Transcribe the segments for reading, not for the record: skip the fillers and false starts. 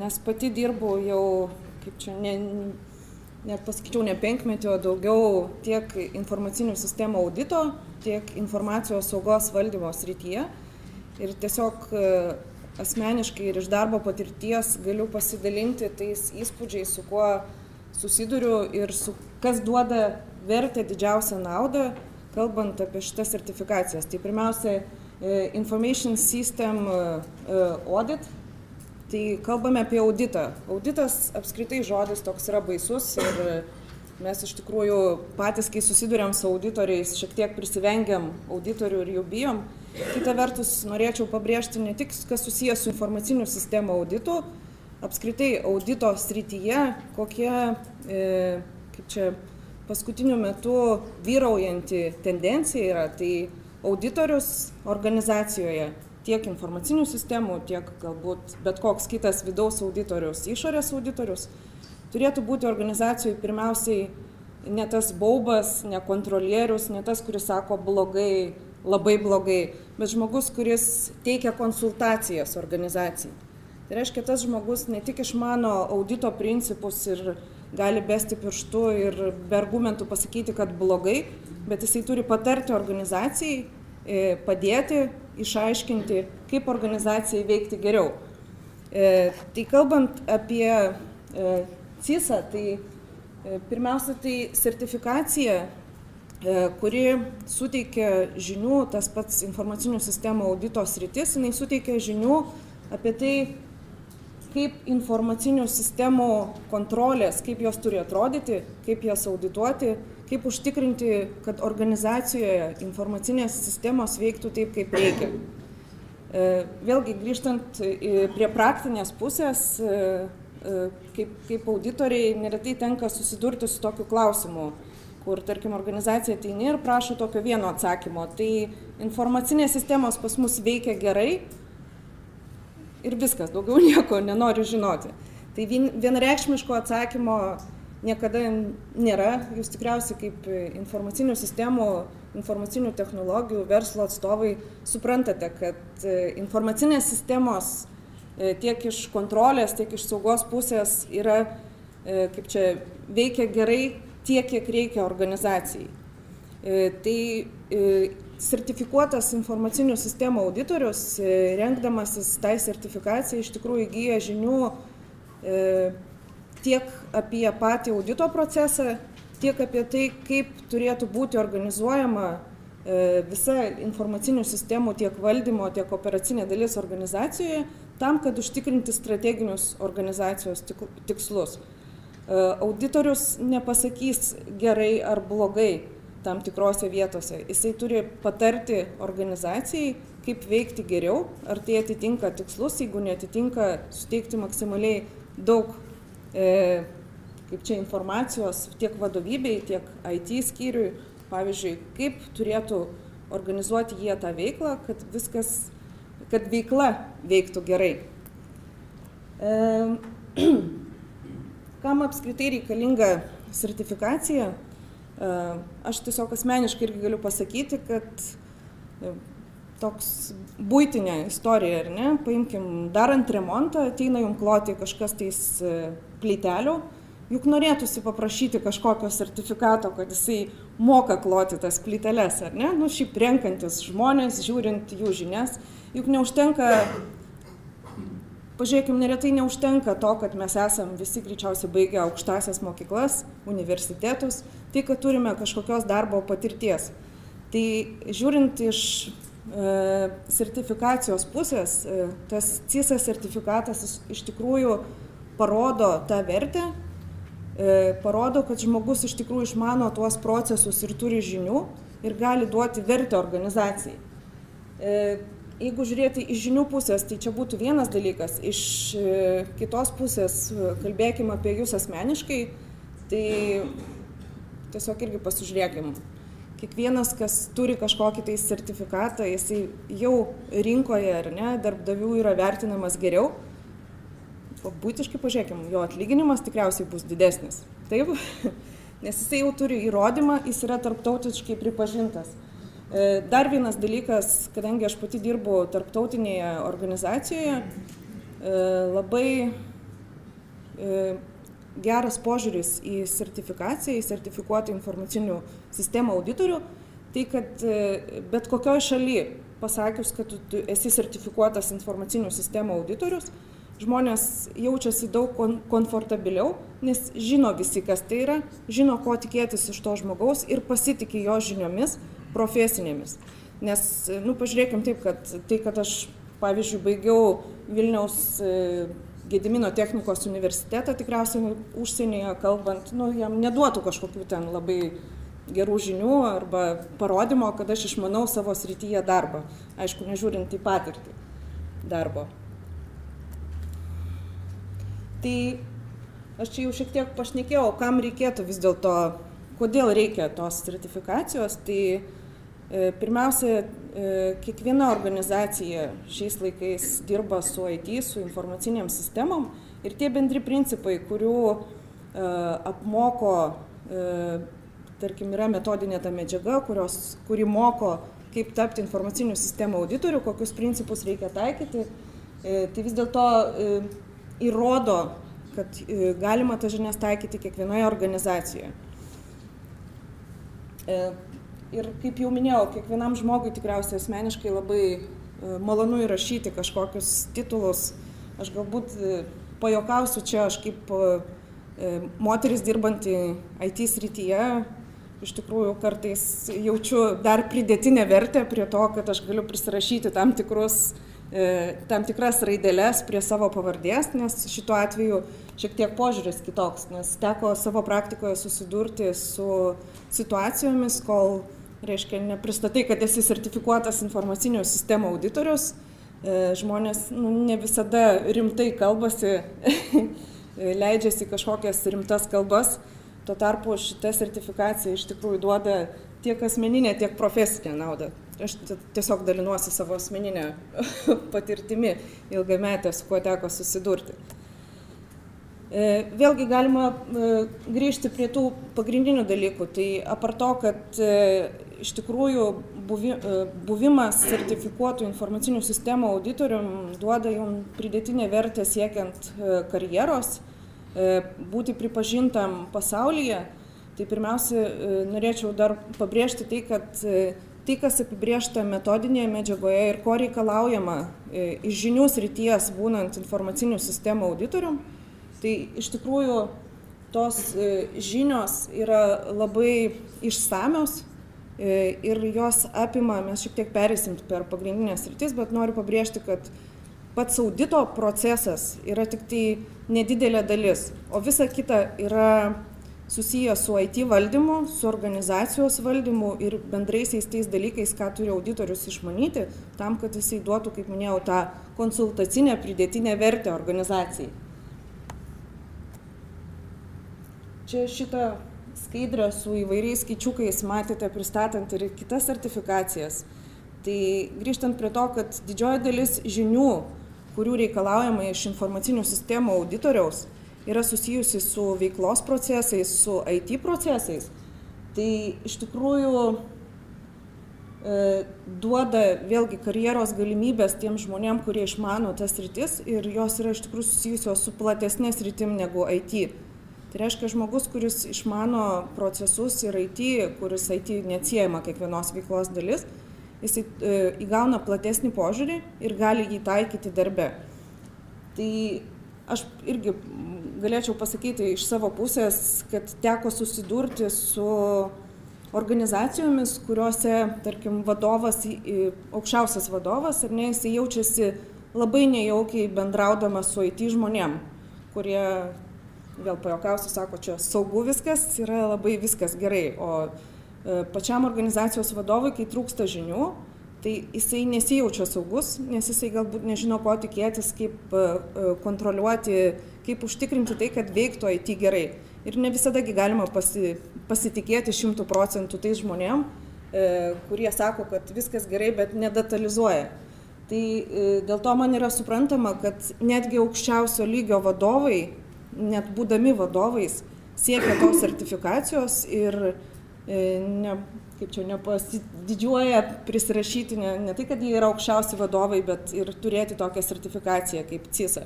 nes pati dirbu jau, kaip čia, net pasakyčiau, ne 5 metų, o daugiau tiek informacinių sistemų audito, tiek informacijos saugos valdymo srityje. Ir tiesiog asmeniškai ir iš darbo patirties galiu pasidalinti tais įspūdžiais, su kuo susiduriu ir kas duoda vertę didžiausią naudą, kalbant apie šitas sertifikacijas. Tai pirmiausia, Information System Audit. Tai kalbame apie auditą. Auditas apskritai žodis toks yra baisus ir mes iš tikrųjų patys, kai susiduriam su auditoriais, šiek tiek prisivengiam auditorių ir jų bijom. Kita vertus, norėčiau pabrėžti ne tik, kas susijęs su informacinių sistemų auditu, apskritai audito srityje, kokie, kaip čia, paskutiniu metu vyraujanti tendencija yra, tai auditorius organizacijoje, tiek informacinių sistemų, tiek galbūt bet koks kitas vidaus auditorius, išorės auditorius, turėtų būti organizacijoje pirmiausiai ne tas baubas, ne kontrolierius, ne tas, kuris sako blogai, labai blogai, bet žmogus, kuris teikia konsultacijas organizacijai. Tai reiškia, tas žmogus ne tik išmano audito principus ir gali besti pirštu ir be argumentų pasakyti, kad blogai, bet jisai turi patarti organizacijai, padėti, išaiškinti, kaip organizacijai veikti geriau. Tai kalbant apie CISA, tai pirmiausia, tai sertifikacija, kuri suteikia žinių, tas pats informacinių sistemų audito sritis, jinai suteikia žinių apie tai, kaip informacinių sistemų kontrolės, kaip jos turi atrodyti, kaip jas audituoti, kaip užtikrinti, kad organizacijoje informacinės sistemos veiktų taip, kaip reikia. Vėlgi, grįžtant prie praktinės pusės, kaip auditoriai neretai tenka susidurti su tokiu klausimu, kur, tarkim, organizacija ateini ir prašo tokio vieno atsakymo. Tai informacinės sistemos pas mus veikia gerai ir viskas, daugiau nieko nenoriu žinoti. Tai vienareikšmiško atsakymo niekada nėra. Jūs tikriausiai kaip informacinių sistemų, informacinių technologijų, verslo atstovai suprantate, kad informacinės sistemos tiek iš kontrolės, tiek iš saugos pusės yra, kaip čia, veikia gerai tiek, kiek reikia organizacijai. Tai sertifikuotas informacinių sistemų auditorius, rengdamasis tai sertifikacijai, iš tikrųjų įgyja žinių tiek apie patį audito procesą, tiek apie tai, kaip turėtų būti organizuojama visa informacinių sistemų tiek valdymo, tiek operacinė dalis organizacijoje, tam, kad užtikrinti strateginius organizacijos tikslus. Auditorius nepasakys gerai ar blogai tam tikrose vietose. Jisai turi patarti organizacijai, kaip veikti geriau, ar tai atitinka tikslus, jeigu neatitinka, suteikti maksimaliai daug kaip čia informacijos tiek vadovybei, tiek IT skyriui, pavyzdžiui, kaip turėtų organizuoti jie tą veiklą, kad veikla veiktų gerai. Kam apskritai reikalinga sertifikacija? Aš tiesiog asmeniškai irgi galiu pasakyti, kad toks buitinė istorija, ar ne? Paimkim, darant remontą, ateina jums kloti kažkas tais plytelių, juk norėtųsi paprašyti kažkokio sertifikato, kad jisai moka kloti tas plyteles, ar ne? Nu, šiaip renkantis žmonės, žiūrint jų žinias, juk neužtenka, pažiūrėkim, neretai neužtenka to, kad mes esam visi greičiausiai baigę aukštasias mokyklas, universitetus, tai, kad turime kažkokios darbo patirties. Tai žiūrint iš sertifikacijos pusės, tas CISA sertifikatas iš tikrųjų parodo tą vertę, parodo, kad žmogus iš tikrųjų išmano tuos procesus ir turi žinių ir gali duoti vertę organizacijai. Jeigu žiūrėti iš žinių pusės, tai čia būtų vienas dalykas, iš kitos pusės kalbėkim apie jūs asmeniškai, tai tiesiog irgi pasižiūrėkim. Kiekvienas, kas turi kažkokį tai sertifikatą, jisai jau rinkoje, ar ne, darbdavių yra vertinamas geriau. Būtiškai pažiūrėkim, jo atlyginimas tikriausiai bus didesnis. Taip? Nes jisai jau turi įrodymą, jis yra tarptautiškai pripažintas. Dar vienas dalykas, kadangi aš pati dirbu tarptautinėje organizacijoje, labai geras požiūris į sertifikaciją, į sertifikuotą informacinių sistemų auditorių, tai kad bet kokioj šaly pasakius, kad tu esi sertifikuotas informacinių sistemų auditorius, žmonės jaučiasi daug komfortabiliau, nes žino visi, kas tai yra, žino, ko tikėtis iš to žmogaus ir pasitikė jo žiniomis profesinėmis. Nes, pažiūrėkim taip, kad aš, pavyzdžiui, baigiau Vilniaus Gedimino technikos universitetą, tikriausiai užsienyje kalbant, jam neduotų kažkokių ten labai gerų žinių arba parodymo, kad aš išmanau savo srityje darbą. Aišku, nežiūrint į patirtį darbo. Tai aš čia jau šiek tiek pašnekėjau, kam reikėtų vis dėlto, kodėl reikia tos sertifikacijos. Tai pirmiausia, kiekviena organizacija šiais laikais dirba su IT, su informaciniam sistemom ir tie bendri principai, kurių apmoko, tarkim, yra metodinė ta medžiaga, kuri moko, kaip tapti informacinių sistemų auditorių, kokius principus reikia taikyti, tai vis dėlto įrodo, kad galima tas žinias taikyti kiekvienoje organizacijoje. Ir kaip jau minėjau, kiekvienam žmogui tikriausiai asmeniškai labai malonu įrašyti kažkokius titulus. Aš galbūt pajokausiu čia, aš kaip moteris dirbanti IT srityje, iš tikrųjų kartais jaučiu dar pridėtinę vertę prie to, kad aš galiu prisirašyti tam tikras raideles prie savo pavardės, nes šituo atveju šiek tiek požiūris kitoks, nes teko savo praktikoje susidurti su situacijomis, kol, reiškia, nepristatai, kad esi sertifikuotas informacinių sistemų auditorius, žmonės ne visada rimtai kalbasi, leidžiasi kažkokias rimtas kalbas, tuo tarpu šita sertifikacija iš tikrųjų duoda tiek asmeninę, tiek profesinę naudą. Aš tiesiog dalinuosi savo asmeninę patirtimi ilgametę, su kuo teko susidurti. Vėlgi galima grįžti prie tų pagrindinių dalykų. Tai apart to, kad iš tikrųjų buvimas sertifikuotų informacinių sistemų auditorium duoda jums pridėtinę vertę siekiant karjeros, būti pripažintam pasaulyje, tai pirmiausia, norėčiau dar pabrėžti tai, kad tai, kas apibrėžta metodinėje medžiagoje ir ko reikalaujama iš žinių srities būnant informacinių sistemų auditorium, tai iš tikrųjų tos žinios yra labai išsamios ir jos apima, mes šiek tiek perėsim per pagrindinės sritis, bet noriu pabrėžti, kad pats audito procesas yra tik tai nedidelė dalis, o visa kita yra susijęs su IT valdymu, su organizacijos valdymu ir bendraisiais tais dalykais, ką turi auditorius išmanyti, tam, kad jisai duotų, kaip minėjau, tą konsultacinę pridėtinę vertę organizacijai. Čia šitą skaidrę su įvairiais skaičiukais matėte pristatant ir kitas sertifikacijas. Tai grįžtant prie to, kad didžioji dalis žinių, kurių reikalaujama iš informacinių sistemų auditoriaus, yra susijusi su veiklos procesais, su IT procesais, tai iš tikrųjų duoda vėlgi karjeros galimybės tiem žmonėm, kurie išmano tas sritis ir jos yra iš tikrųjų susijusios su platesnė sritim negu IT. Tai reiškia žmogus, kuris išmano procesus ir IT, kuris IT neatsiejama kiekvienos veiklos dalis, jis įgauna platesnį požiūrį ir gali jį taikyti darbe. Tai aš irgi galėčiau pasakyti iš savo pusės, kad teko susidurti su organizacijomis, kuriuose, tarkim, vadovas, aukščiausias vadovas, ar ne, jis jaučiasi labai nejaukiai bendraudamas su IT žmonėm, kurie, vėl pajokausiu, sako, čia saugu viskas, yra labai viskas gerai, o pačiam organizacijos vadovui, kai trūksta žinių, tai jisai nesijaučia saugus, nes jisai galbūt nežino, ko tikėtis, kaip kontroliuoti, kaip užtikrinti tai, kad veiktų IT gerai. Ir ne visadagi galima pasitikėti 100% tais žmonėm, kurie sako, kad viskas gerai, bet nedetalizuoja. Tai dėl to man yra suprantama, kad netgi aukščiausio lygio vadovai, net būdami vadovais, siekia tos sertifikacijos ir nepasididžiuoja prisirašyti, ne tai, kad jie yra aukščiausi vadovai, bet ir turėti tokią sertifikaciją kaip CISA.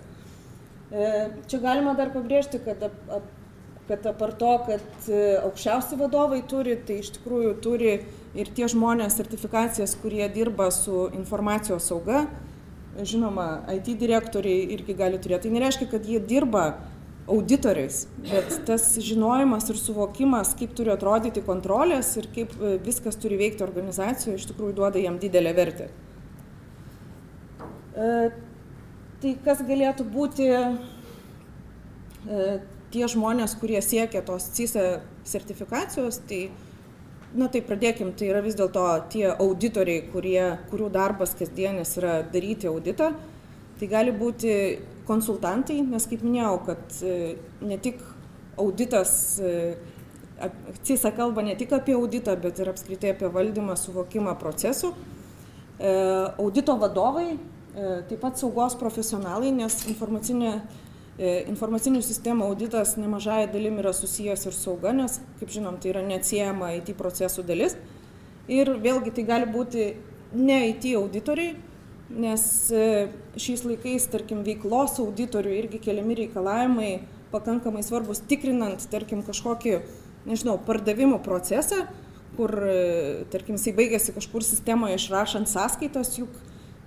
Čia galima dar pabrėžti, kad apart to, kad aukščiausi vadovai turi, tai iš tikrųjų turi ir tie žmonės sertifikacijas, kurie dirba su informacijos sauga. Žinoma, IT direktoriai irgi gali turėti. Tai nereiškia, kad jie dirba auditoriais, bet tas žinojimas ir suvokimas, kaip turi atrodyti kontrolės ir kaip viskas turi veikti organizacijoje, iš tikrųjų duoda jam didelę vertę. Tai kas galėtų būti tie žmonės, kurie siekia tos CISA sertifikacijos, tai pradėkim, tai yra vis dėlto tie auditoriai, kurių darbas kasdienis yra daryti auditą. Tai gali būti konsultantai, nes kaip minėjau, kad ne tik auditas, CISA kalba ne tik apie auditą, bet ir apskritai apie valdymą, suvokimą procesų. Audito vadovai, taip pat saugos profesionalai, nes informacinių sistemų auditas nemažai dalim yra susijęs ir sauga, nes, kaip žinom, tai yra neatsiejama IT procesų dalis. Ir vėlgi tai gali būti ne IT auditoriai, nes šiais laikais, tarkim, veiklos auditorių irgi keliami reikalavimai pakankamai svarbus, tikrinant, tarkim, kažkokį, pardavimų procesą, kur, tarkim, jisai baigėsi kažkur sistemoje išrašant sąskaitas, juk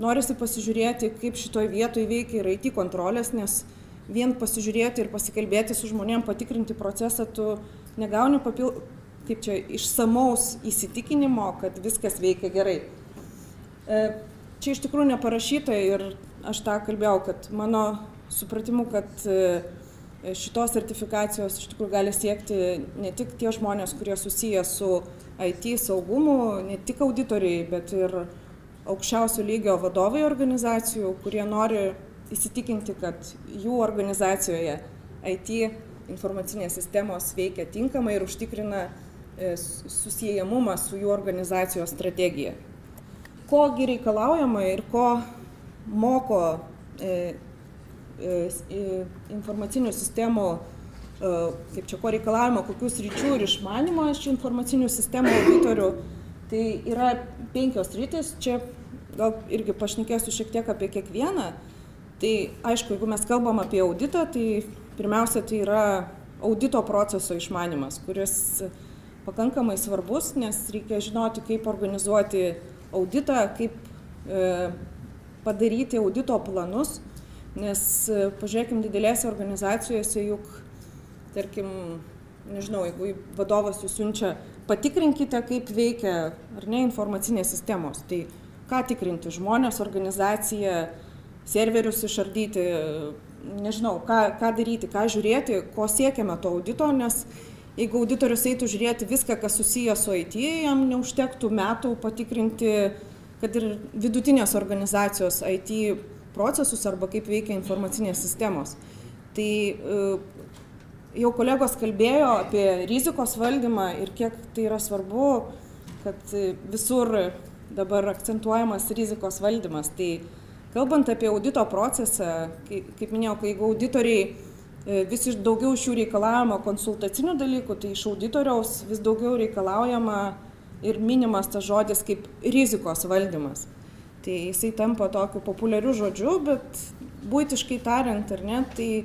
norisi pasižiūrėti, kaip šitoj vietoj veikia ir IT kontrolės, nes vien pasižiūrėti ir pasikalbėti su žmonėm, patikrinti procesą, tu negauni išsamaus įsitikinimo, kad viskas veikia gerai. Čia iš tikrųjų neparašyta ir aš tą kalbėjau, kad mano supratimu, kad šitos sertifikacijos iš tikrųjų gali siekti ne tik tie žmonės, kurie susiję su IT saugumu, ne tik auditoriai, bet ir aukščiausio lygio vadovai organizacijų, kurie nori įsitikinti, kad jų organizacijoje IT informacinės sistemos veikia tinkamai ir užtikrina susiejamumą su jų organizacijos strategija. Kogi reikalaujama ir ko moko informacinių sistemų, ko reikalaujama, kokius ryčių ir išmanimo iš informacinių sistemų auditorių, tai yra 5 sritys, čia gal irgi pašnekėsiu šiek tiek apie kiekvieną. Tai aišku, jeigu mes kalbam apie auditą, tai pirmiausia, tai yra audito proceso išmanimas, kuris pakankamai svarbus, nes reikia žinoti, kaip organizuoti auditą, kaip padaryti audito planus, nes pažiūrėkim, didelėse organizacijose juk, tarkim, jeigu vadovas jūs siunčia, patikrinkite, kaip veikia ar ne informacinės sistemos, tai ką tikrinti, žmonės, organizaciją, serverius išardyti, ką daryti, ką žiūrėti, ko siekiame to audito, nes jeigu auditorius eitų žiūrėti viską, kas susiję su IT, jam neužtektų metų patikrinti, kad ir vidutinės organizacijos IT procesus arba kaip veikia informacinės sistemos. Tai jau kolegos kalbėjo apie rizikos valdymą ir kiek tai yra svarbu, kad visur dabar akcentuojamas rizikos valdymas. Tai kalbant apie audito procesą, kaip minėjau, jeigu auditoriai vis daugiau šių reikalavimo konsultacinių dalykų, tai iš auditoriaus vis daugiau reikalaujama ir minimas tas žodis kaip rizikos valdymas. Tai jisai tampa tokiu populiariu žodžiu, bet buitiškai tariant, ar ne, tai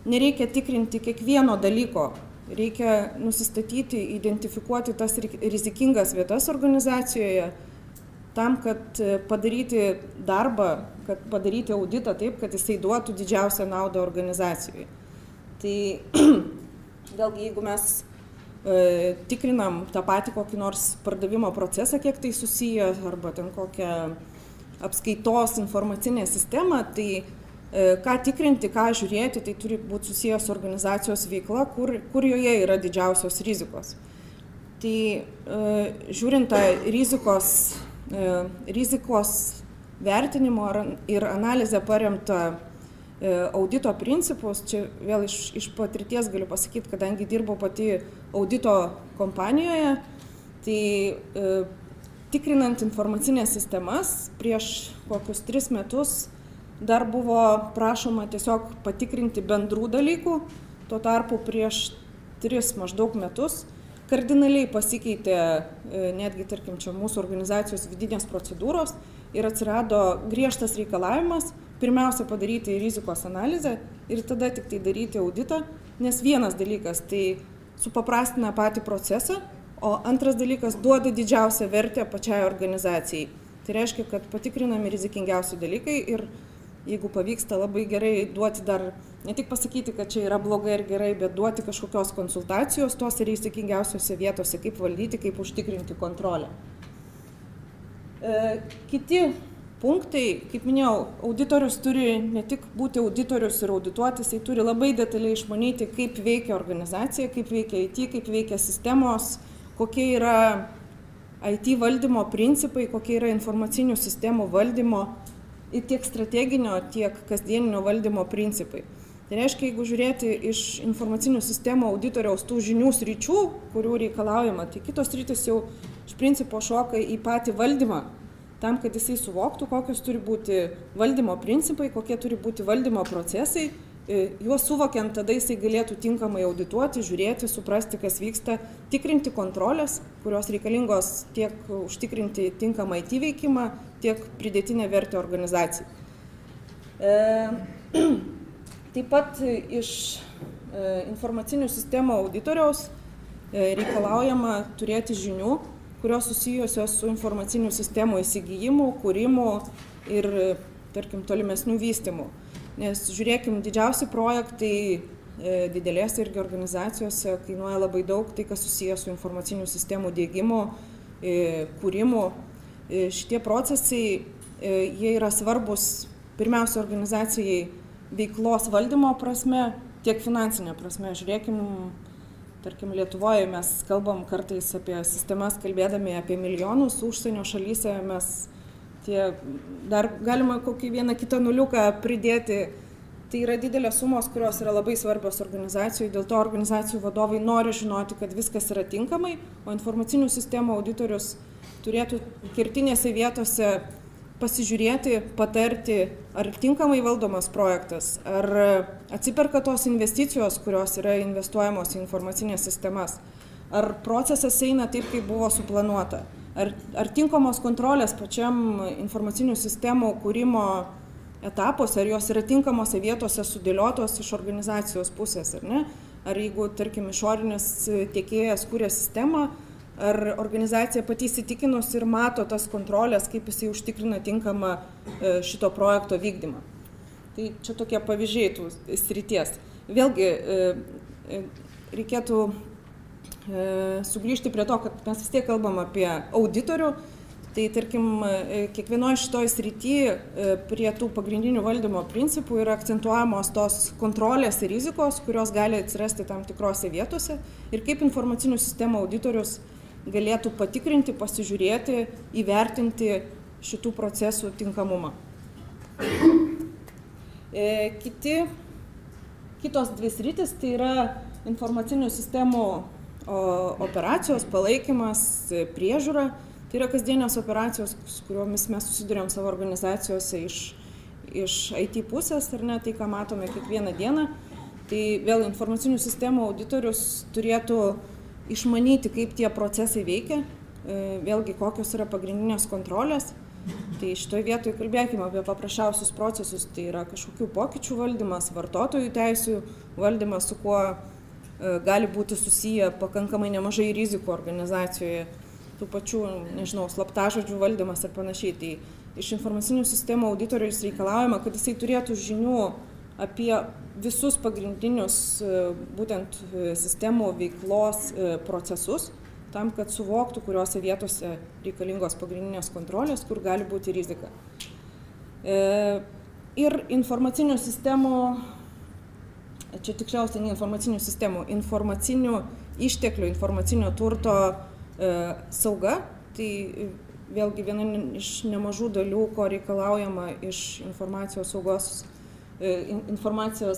nereikia tikrinti kiekvieno dalyko. Reikia nusistatyti, identifikuoti tas rizikingas vietas organizacijoje, tam, kad padaryti darbą, kad padaryti auditą taip, kad jisai duotų didžiausią naudą organizacijoje. Tai vėlgi, jeigu mes tikrinam tą patį kokį nors pardavimo procesą, kiek tai susiję, arba ten kokią apskaitos informacinę sistemą, tai ką tikrinti, ką žiūrėti, tai turi būti susijęs su organizacijos veikla, kur joje yra didžiausios rizikos. Tai žiūrint tą rizikos vertinimo ir analizę paremtą audito principus, čia vėl iš patirties galiu pasakyti, kadangi dirbau pati audito kompanijoje, tai tikrinant informacinės sistemas prieš kokius 3 metus dar buvo prašoma tiesiog patikrinti bendrų dalykų, tuo tarpu prieš 3 maždaug metus kardinaliai pasikeitė netgi, tarkim, čia mūsų organizacijos vidinės procedūros ir atsirado griežtas reikalavimas pirmiausia padaryti rizikos analizę ir tada tik tai daryti auditą, nes vienas dalykas tai supaprastina patį procesą, o antras dalykas duoda didžiausią vertę pačiai organizacijai. Tai reiškia, kad patikrinami rizikingiausi dalykai ir jeigu pavyksta labai gerai duoti dar, ne tik pasakyti, kad čia yra blogai ir gerai, bet duoti kažkokios konsultacijos tose rizikingiausiose vietose, kaip valdyti, kaip užtikrinti kontrolę. Kiti punktai, kaip minėjau, auditorius turi ne tik būti auditorius ir audituotis, jis turi labai detaliai išmanyti, kaip veikia organizacija, kaip veikia IT, kaip veikia sistemos, kokie yra IT valdymo principai, kokie yra informacinių sistemų valdymo ir tiek strateginio, tiek kasdieninio valdymo principai. Tai reiškia, jeigu žiūrėti iš informacinių sistemų auditoriaus tų žinių sričių, kurių reikalaujama, tai kitos sritis jau iš principo šoka į patį valdymą, tam, kad jisai suvoktų, kokios turi būti valdymo principai, kokie turi būti valdymo procesai. Juos suvokiant, tada jisai galėtų tinkamai audituoti, žiūrėti, suprasti, kas vyksta, tikrinti kontrolės, kurios reikalingos tiek užtikrinti tinkamą IT veikimą, tiek pridėtinę vertę organizacijai. Taip pat iš informacinių sistemų auditoriaus reikalaujama turėti žinių, kurios susijusios su informacinių sistemų įsigijimu, kūrimu ir, tarkim, tolimesnių vystymų. Nes žiūrėkim, didžiausi projektai didelėse irgi organizacijose kainuoja labai daug, tai kas susijęs su informacinių sistemų diegimu, kūrimu. Šitie procesai, jie yra svarbus pirmiausia organizacijai veiklos valdymo prasme, tiek finansinė prasme. Žiūrėkim, tarkim, Lietuvoje mes kalbam kartais apie sistemas, kalbėdami apie milijonus, užsienio šalyse mes dar galima kokį vieną kitą nuliuką pridėti. Tai yra didelės sumos, kurios yra labai svarbios organizacijų, dėl to organizacijų vadovai nori žinoti, kad viskas yra tinkamai, o informacinių sistemų auditorius turėtų kertinėse vietose pasižiūrėti, patarti, ar tinkamai valdomas projektas, ar atsiperka tos investicijos, kurios yra investuojamos į informacinės sistemas, ar procesas eina taip, kaip buvo suplanuota. Ar tinkamos kontrolės pačiam informacinių sistemų kūrimo etapuose, ar jos yra tinkamose vietose sudėliotos iš organizacijos pusės, ar ne? Ar jeigu, tarkim, išorinis tiekėjas kūrė sistemą, ar organizacija pati įsitikinus ir mato tas kontrolės, kaip jisai užtikrina tinkamą šito projekto vykdymą. Tai čia tokie pavyzdžiai tų srities. Vėlgi, reikėtų sugrįžti prie to, kad mes vis tiek kalbam apie auditorių, tai tarkim, kiekvienoje šitoje srityje prie tų pagrindinių valdymo principų yra akcentuojamos tos kontrolės ir rizikos, kurios gali atsirasti tam tikrose vietose ir kaip informacinių sistemų auditorius galėtų patikrinti, pasižiūrėti, įvertinti šitų procesų tinkamumą. Kitos dvi sritis tai yra informacinių sistemų operacijos, palaikymas, priežiūra. Tai yra kasdienės operacijos, su kuriomis mes susidurėm savo organizacijose iš IT pusės, ar ne, tai ką matome kiekvieną dieną. Tai vėl informacinių sistemų auditorius turėtų išmanyti, kaip tie procesai veikia, vėlgi kokios yra pagrindinės kontrolės. Tai šitoje vietoje kalbėkime apie paprasčiausius procesus, tai yra kažkokių pokyčių valdymas, vartotojų teisių valdymas, su kuo gali būti susiję pakankamai nemažai rizikų organizacijoje, tų pačių, nežinau, slaptažodžių valdymas ir panašiai. Tai iš informacinių sistemų auditorius reikalaujama, kad jisai turėtų žinių apie visus pagrindinius būtent sistemų veiklos procesus, tam, kad suvoktų, kuriuose vietose reikalingos pagrindinės kontrolės, kur gali būti rizika. Ir informacinių sistemų, čia tiksliausiai ne informacinių sistemų, informacinių išteklių, informacinio turto sauga, tai vėlgi viena iš nemažų dalių, ko reikalaujama iš informacijos saugos, informacinio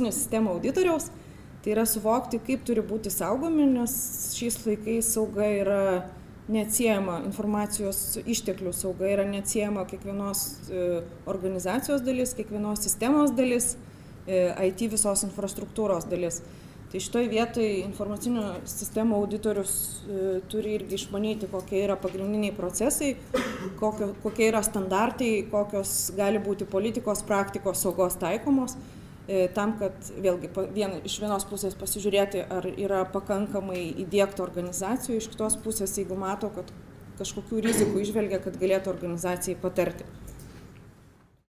sistemų auditoriaus, tai yra suvokti, kaip turi būti saugomi, nes šiais laikais sauga yra neatsiejama, informacijos išteklių sauga yra neatsiejama kiekvienos organizacijos dalis, kiekvienos sistemos dalis, IT visos infrastruktūros dalis. Tai šitoj vietoj informacinių sistemų auditorius turi irgi išmanyti, kokie yra pagrindiniai procesai, kokie yra standartai, kokios gali būti politikos, praktikos, saugos taikomos, tam, kad vėlgi iš vienos pusės pasižiūrėti, ar yra pakankamai įdiegta organizacijų, iš kitos pusės, jeigu mato, kad kažkokių rizikų išvelgia, kad galėtų organizacijai patarti.